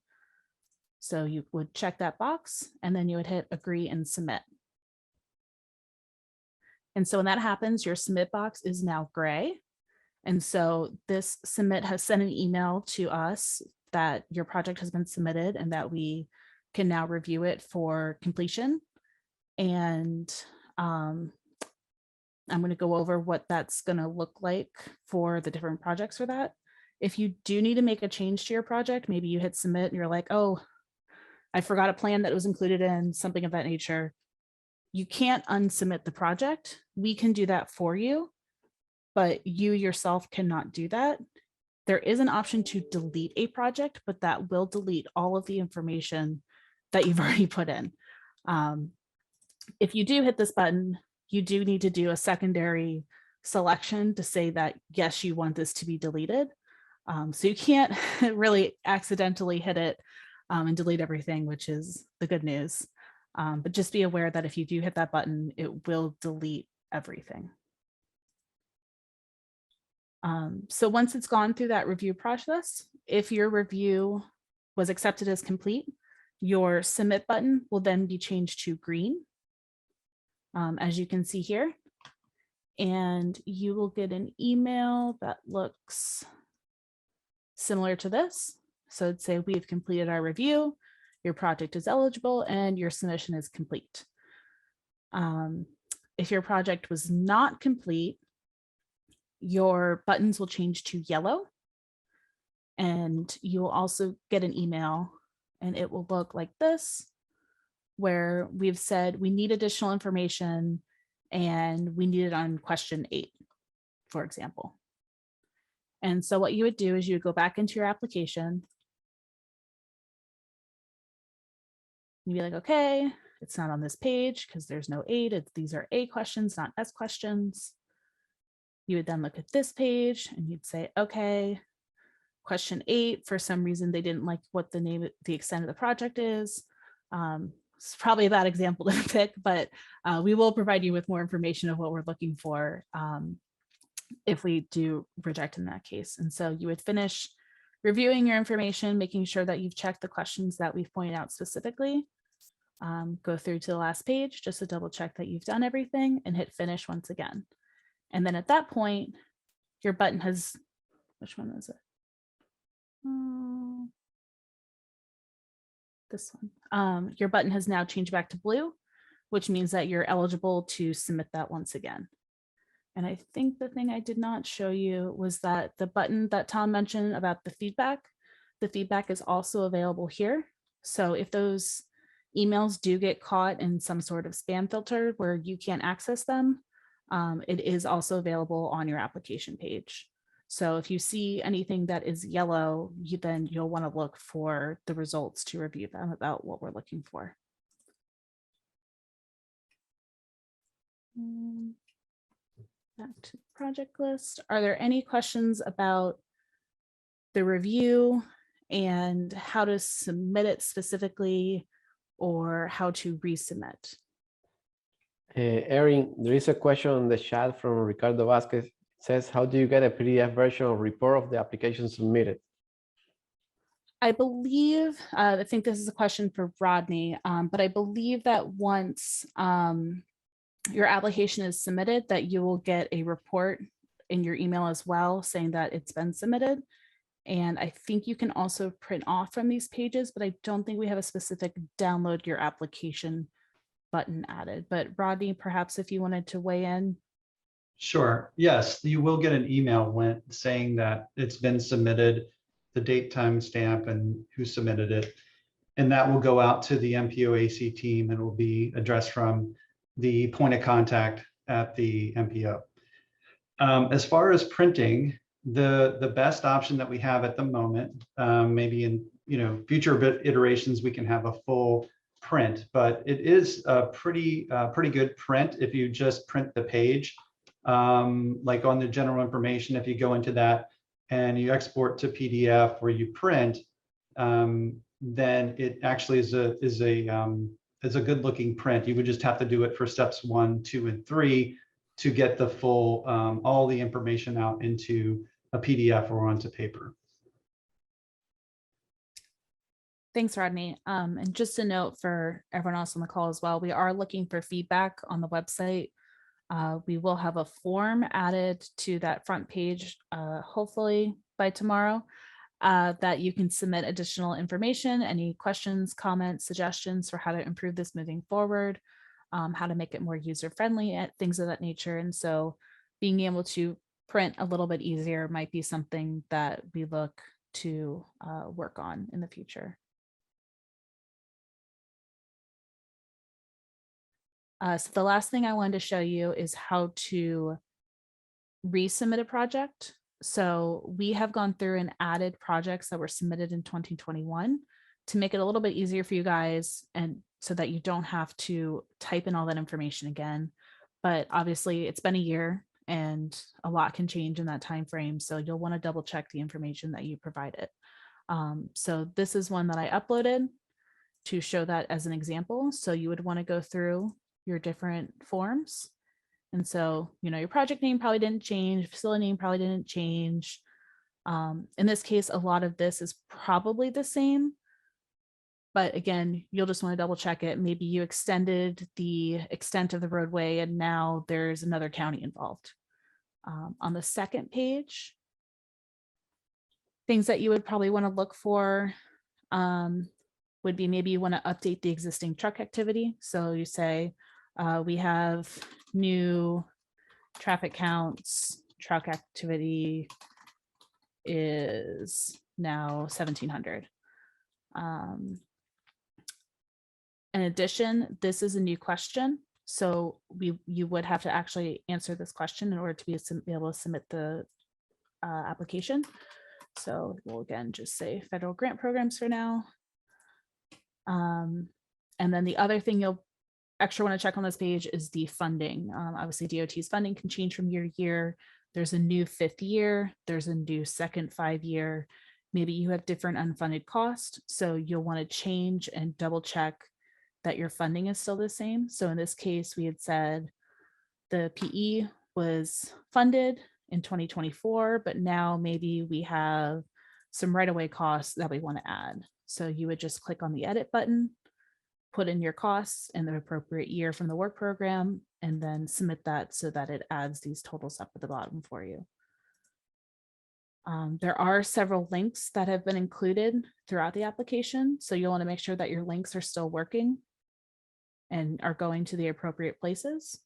So you would check that box and then you would hit agree and submit. And so when that happens, your submit box is now gray. And so this submit has sent an email to us that your project has been submitted and that we can now review it for completion. And I'm going to go over what that's going to look like for the different projects for that. If you do need to make a change to your project, maybe you hit submit and you're like, oh, I forgot a plan that was included in, something of that nature. You can't unsubmit the project. We can do that for you, but you yourself cannot do that. There is an option to delete a project, but that will delete all of the information that you've already put in. If you do hit this button, you do need to do a secondary selection to say that, yes, you want this to be deleted. So you can't really accidentally hit it and delete everything, which is the good news. But just be aware that if you do hit that button, it will delete everything. So once it's gone through that review process, if your review was accepted as complete, your submit button will then be changed to green, as you can see here. And you will get an email that looks similar to this. So it'd say, we've completed our review, your project is eligible, and your submission is complete. If your project was not complete, your buttons will change to yellow. And you will also get an email, and it will look like this, where we've said we need additional information and we need it on question 8, for example. And so what you would do is you would go back into your application. You'd be like, okay, it's not on this page because there's no 8. These are A questions, not S questions. You would then look at this page and you'd say, okay, question 8, for some reason, they didn't like what the name, the extent of the project is. It's probably a bad example to pick, but we will provide you with more information of what we're looking for if we do reject in that case. And so you would finish reviewing your information, making sure that you've checked the questions that we've pointed out specifically. Go through to the last page just to double check that you've done everything and hit finish once again. And then at that point, your button has, which one is it? This one. Your button has now changed back to blue, which means that you're eligible to submit that once again. And I think the thing I did not show you was that the button that Tom mentioned about the feedback is also available here. So if those emails do get caught in some sort of spam filter where you can't access them, it is also available on your application page. So if you see anything that is yellow, then you'll want to look for the results to review them about what we're looking for. Back to the project list. Are there any questions about the review and how to submit it specifically or how to resubmit? Erin, there is a question on the chat from Ricardo Vasquez. It says, how do you get a PDF version of report of the application submitted? I believe, I think this is a question for Rodney, but I believe that once your application is submitted, that you will get a report in your email as well saying that it's been submitted. And I think you can also print off from these pages, but I don't think we have a specific download your application button added. But Rodney, perhaps if you wanted to weigh in. Sure. Yes, you will get an email when saying that it's been submitted, the date, time stamp, and who submitted it. And that will go out to the MPOAC team and will be addressed from the point of contact at the MPO. As far as printing, the best option that we have at the moment, maybe in future iterations, we can have a full print, but it is a pretty good print if you just print the page. Like on the general information, if you go into that and you export to PDF where you print, then it actually is a good looking print. You would just have to do it for steps 1, 2, and 3 to get the full all the information out into a PDF or onto paper. Thanks, Rodney. And just a note for everyone else on the call as well, we are looking for feedback on the website. We will have a form added to that front page, hopefully by tomorrow, that you can submit additional information, any questions, comments, suggestions for how to improve this moving forward. how to make it more user-friendly, and things of that nature. And so being able to print a little bit easier might be something that we look to work on in the future. So the last thing I wanted to show you is how to resubmit a project. So we have gone through and added projects that were submitted in 2021 to make it a little bit easier for you guys, and so that you don't have to type in all that information again. But obviously it's been a year and a lot can change in that time frame. So you'll want to double check the information that you provided. So this is one that I uploaded to show that as an example. So you would want to go through your different forms. And so, you know, your project name probably didn't change, facility name probably didn't change. In this case, a lot of this is probably the same. But again, you'll just want to double check it. Maybe you extended the extent of the roadway and now there's another county involved. On the second page, things that you would probably want to look for would be maybe you want to update the existing truck activity. So you say, we have new traffic counts, truck activity is now 1,700. In addition, this is a new question. So you would have to actually answer this question in order to be able to submit the application. So we'll again just say federal grant programs for now. And then the other thing you'll extra want to check on this page is the funding. Obviously DOT's funding can change from year to year. There's a new 5th year, there's a new second 5-year. Maybe you have different unfunded costs. So you'll want to change and double check that your funding is still the same. So in this case, we had said the PE was funded in 2024, but now maybe we have some right-of-way costs that we want to add. So you would just click on the edit button, put in your costs and the appropriate year from the work program, and then submit that so that it adds these totals up at the bottom for you. There are several links that have been included throughout the application. So you'll want to make sure that your links are still working and are going to the appropriate places.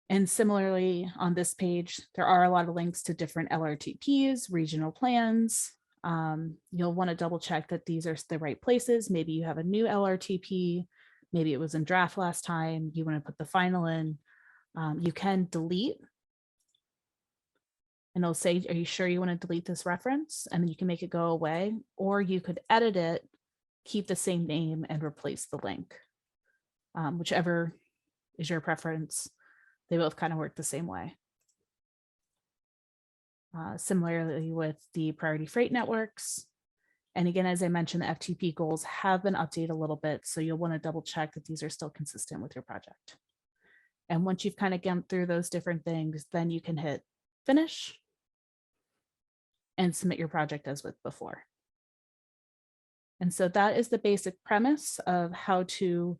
And similarly, on this page, there are a lot of links to different LRTPs, regional plans. You'll want to double check that these are the right places. Maybe you have a new LRTP, maybe it was in draft last time, you want to put the final in. You can delete. And it'll say, are you sure you want to delete this reference? And then you can make it go away, or you could edit it, keep the same name and replace the link. Whichever is your preference. They both kind of work the same way. Similarly with the priority freight networks. And again, as I mentioned, the FTP goals have been updated a little bit. So you'll want to double check that these are still consistent with your project. And once you've kind of gone through those different things, then you can hit finish and submit your project as with before. And so that is the basic premise of how to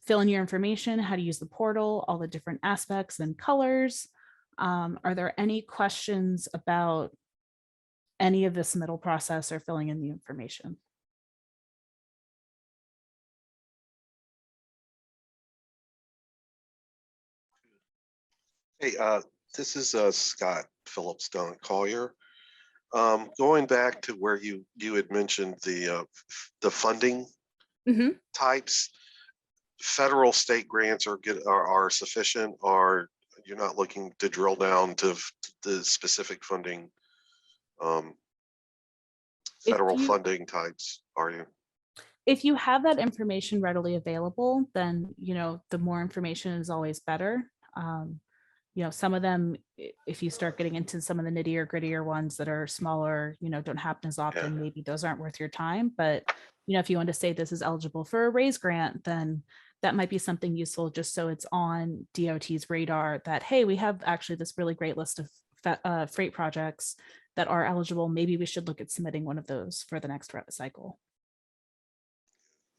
fill in your information, how to use the portal, all the different aspects and colors. Are there any questions about any of the submittal process or filling in the information? Hey, this is Scott Phillips down at Collier. Going back to where you had mentioned the funding types, federal state grants are sufficient, or you're not looking to drill down to the specific funding, federal funding types, are you? If you have that information readily available, then, you know, the more information is always better. You know, some of them, if you start getting into some of the nittier grittier ones that are smaller, you know, don't happen as often, maybe those aren't worth your time. But, you know, if you want to say this is eligible for a raise grant, then that might be something useful just so it's on DOT's radar that, hey, we have actually this really great list of freight projects that are eligible. Maybe we should look at submitting one of those for the next cycle.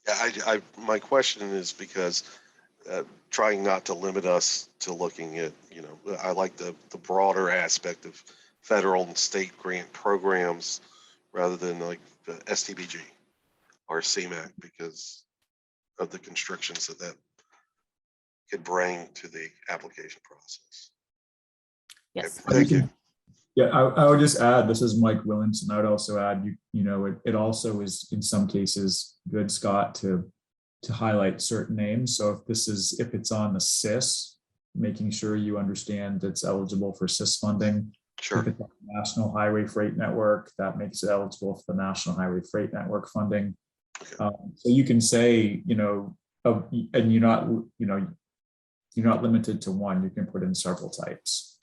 Yeah, my question is because trying not to limit us to looking at, you know, I like the broader aspect of federal and state grant programs rather than like the STBG. or CMAQ because of the constrictions that could bring to the application process. Yes. Thank you. Yeah, I would just add, this is Mike Williamson. I would also add, you know, it also is in some cases good, Scott, to highlight certain names. So if it's on the SIS, making sure you understand it's eligible for SIS funding. Sure. If it's on the National Highway Freight Network, that makes it eligible for the National Highway Freight Network funding. So you can say, you know, and you're not limited to one. You can put in several types.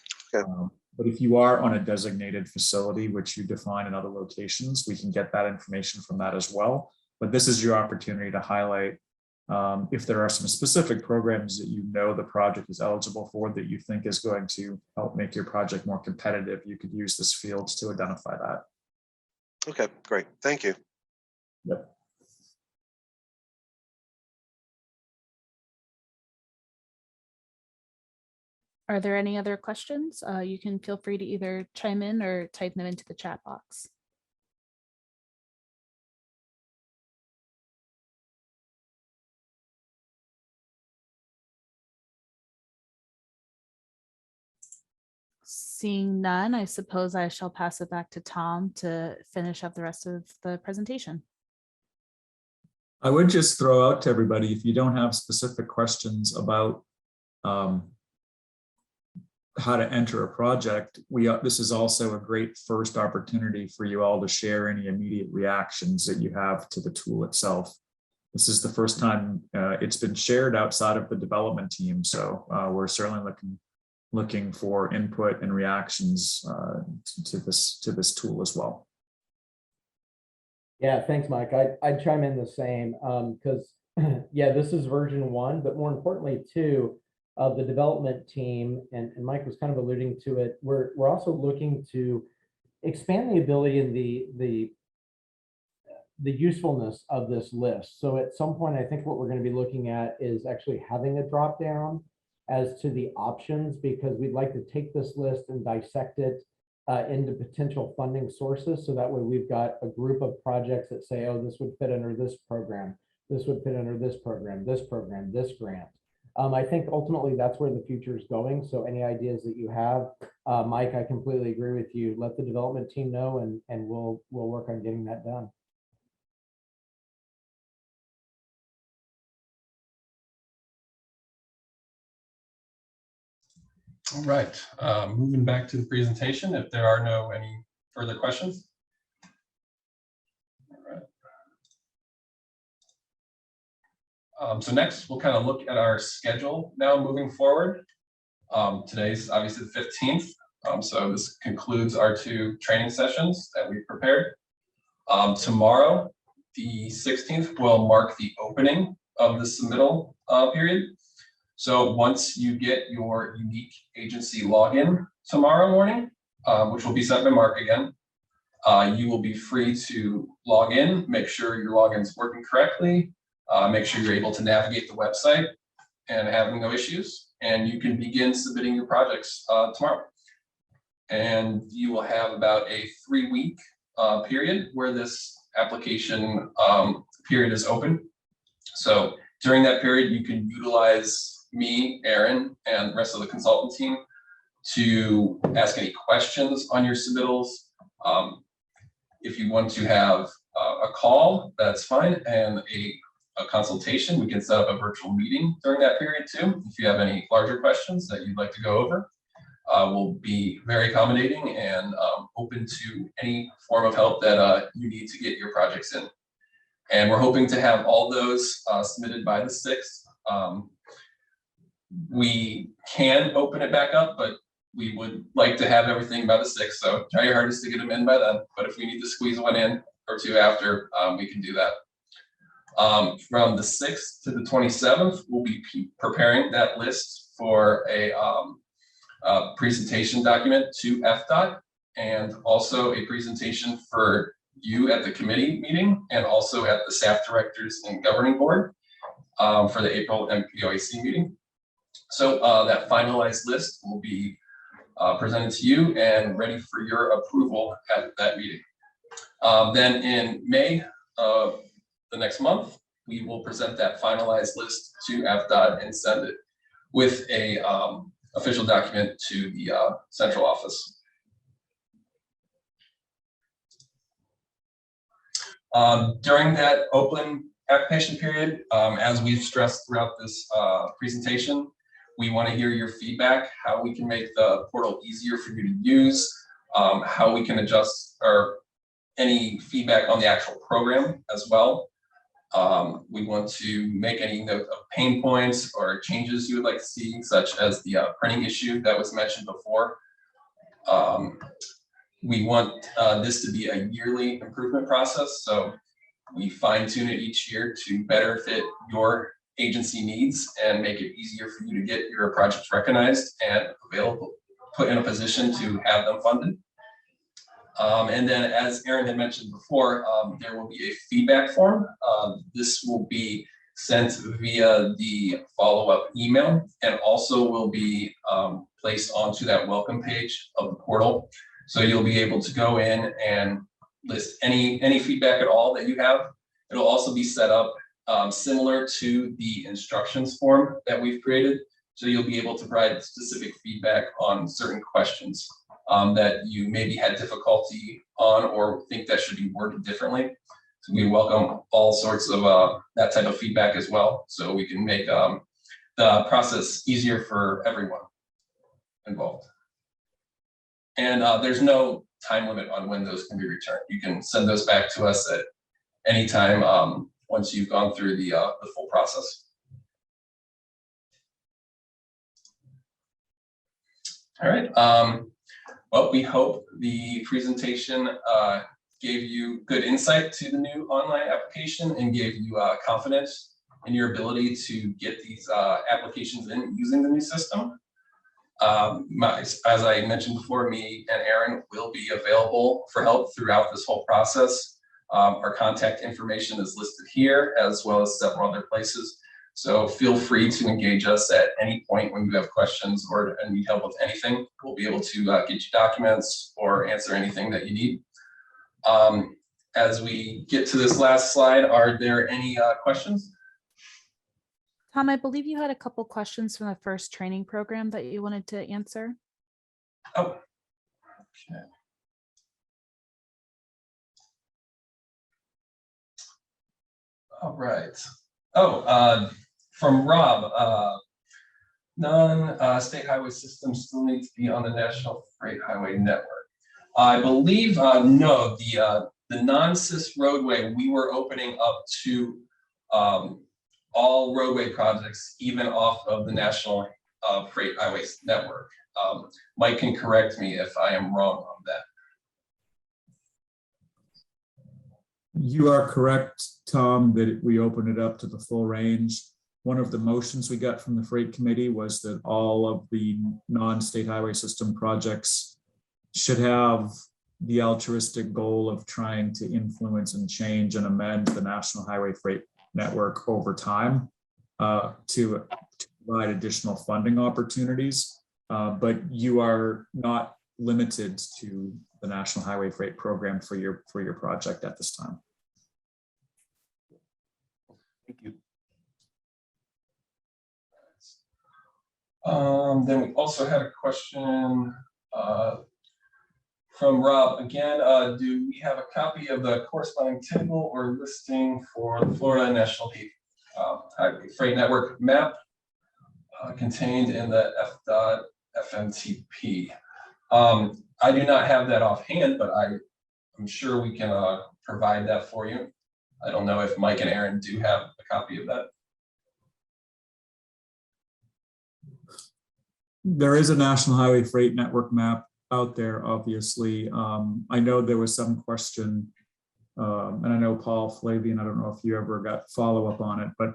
But if you are on a designated facility, which you define in other locations, we can get that information from that as well. But this is your opportunity to highlight if there are some specific programs that you know the project is eligible for that you think is going to help make your project more competitive. You could use this field to identify that. Okay, great. Thank you. Yep. Are there any other questions? You can feel free to either chime in or type them into the chat box. Seeing none, I suppose I shall pass it back to Tom to finish up the rest of the presentation. I would just throw out to everybody, if you don't have specific questions about how to enter a project, this is also a great first opportunity for you all to share any immediate reactions that you have to the tool itself. This is the first time it's been shared outside of the development team, so we're certainly looking for input and reactions to this tool as well. Yeah, thanks, Mike. I'd chime in the same because yeah, this is version 1, but more importantly too, of the development team, and Mike was kind of alluding to it, we're also looking to expand the ability and the usefulness of this list. So at some point, I think what we're going to be looking at is actually having a drop down as to the options, because we'd like to take this list and dissect it into potential funding sources. So that way we've got a group of projects that say, oh, this would fit under this program, this would fit under this program, this grant. I think ultimately that's where the future is going. So any ideas that you have, Mike, I completely agree with you. Let the development team know, and we'll work on getting that done. All right, moving back to the presentation, if there are any further questions. All right. So next, we'll kind of look at our schedule now moving forward. Today's obviously the 15th, so this concludes our 2 training sessions that we've prepared. Tomorrow, the 16th, will mark the opening of the submittal period. So once you get your unique agency login tomorrow morning, which will be sent by Mark again, you will be free to log in, make sure your login's working correctly, make sure you're able to navigate the website and having no issues, and you can begin submitting your projects tomorrow. And you will have about a 3-week period where this application period is open. So during that period, you can utilize me, Aaron, and the rest of the consultant team to ask any questions on your submittals. If you want to have a call, that's fine, and a consultation, we can set up a virtual meeting during that period too. If you have any larger questions that you'd like to go over, we'll be very accommodating and open to any form of help that you need to get your projects in. And we're hoping to have all those submitted by the 6th. We can open it back up, but we would like to have everything by the 6th. So try your hardest to get them in by then. But if we need to squeeze one in or 2 after, we can do that. From the 6th to the 27th, we'll be preparing that list for a presentation document to FDOT, and also a presentation for you at the committee meeting, and also at the staff directors and governing board for the April MPOAC meeting. So that finalized list will be presented to you and ready for your approval at that meeting. Then in May, the next month, we will present that finalized list to FDOT and send it with a official document to the central office. During that open application period, as we've stressed throughout this presentation, we want to hear your feedback, how we can make the portal easier for you to use, how we can adjust, or any feedback on the actual program as well. We want to make any note of pain points or changes you would like to see, such as the printing issue that was mentioned before. We want this to be a yearly improvement process, so we fine tune it each year to better fit your agency needs and make it easier for you to get your projects recognized and available, put in a position to have them funded. And then, as Aaron had mentioned before, there will be a feedback form. This will be sent via the follow-up email, and also will be placed onto that welcome page of the portal. So you'll be able to go in and list any feedback at all that you have. It'll also be set up similar to the instructions form that we've created. So you'll be able to provide specific feedback on certain questions that you maybe had difficulty on or think that should be worded differently. So we welcome all sorts of that type of feedback as well, so we can make the process easier for everyone involved. And there's no time limit on when those can be returned. You can send those back to us at any time once you've gone through the full process. All right. Well, we hope the presentation gave you good insight to the new online application and gave you confidence in your ability to get these applications in using the new system. As I mentioned before, me and Aaron will be available for help throughout this whole process. Our contact information is listed here, as well as several other places. So feel free to engage us at any point when you have questions or need help with anything. We'll be able to get you documents or answer anything that you need. As we get to this last slide, are there any questions? Tom, I believe you had a couple questions from the first training program that you wanted to answer. Oh, okay. All right. Oh, from Rob, non-state highway systems still need to be on the National Freight Highway Network. I believe, no, the non-SIS roadway, we were opening up to all roadway projects, even off of the National Freight Highways Network. Mike can correct me if I am wrong on that. You are correct, Tom, that we opened it up to the full range. One of the motions we got from the Freight Committee was that all of the non-state highway system projects should have the altruistic goal of trying to influence and change and amend the National Highway Freight Network over time to provide additional funding opportunities. But you are not limited to the National Highway Freight Program for your project at this time. Thank you. Then we also had a question from Rob again. Do we have a copy of the corresponding table or listing for the Florida National Highway Freight Network map contained in the FDOT FMTP? I do not have that offhand, but I'm sure we can provide that for you. I don't know if Mike and Aaron do have a copy of that. There is a National Highway Freight Network map out there, obviously. I know there was some question, and I know Paul Flavian, I don't know if you ever got follow-up on it, but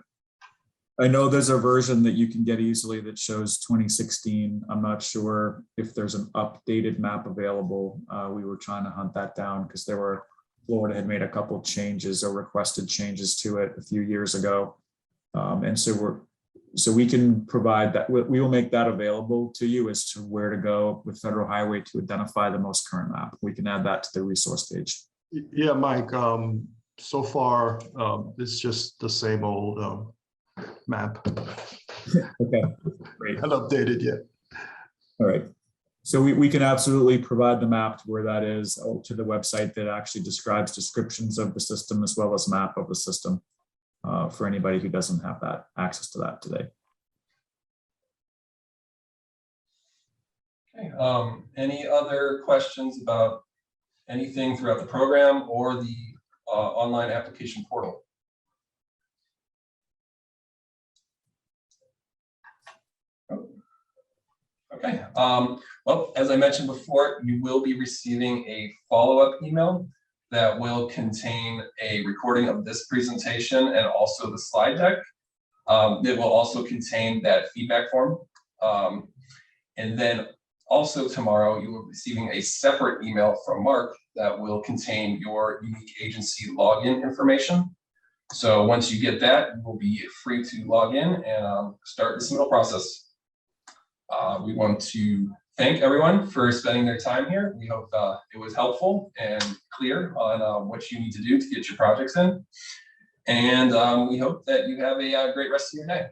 I know there's a version that you can get easily that shows 2016. I'm not sure if there's an updated map available. We were trying to hunt that down because Florida had made a couple changes or requested changes to it a few years ago. And so we can provide that. We will make that available to you as to where to go with Federal Highway to identify the most current map. We can add that to the resource page. Yeah, Mike, so far, it's just the same old map. Okay, great. Not updated yet. All right. So we can absolutely provide the map to where that is, to the website that actually describes descriptions of the system as well as map of the system for anybody who doesn't have that access to that today. Okay, any other questions about anything throughout the program or the online application portal? Okay, well, as I mentioned before, you will be receiving a follow-up email that will contain a recording of this presentation and also the slide deck. It will also contain that feedback form. And then also tomorrow, you will be receiving a separate email from Mark that will contain your unique agency login information. So once you get that, you will be free to log in and start the submittal process. We want to thank everyone for spending their time here. We hope it was helpful and clear on what you need to do to get your projects in. And we hope that you have a great rest of your day.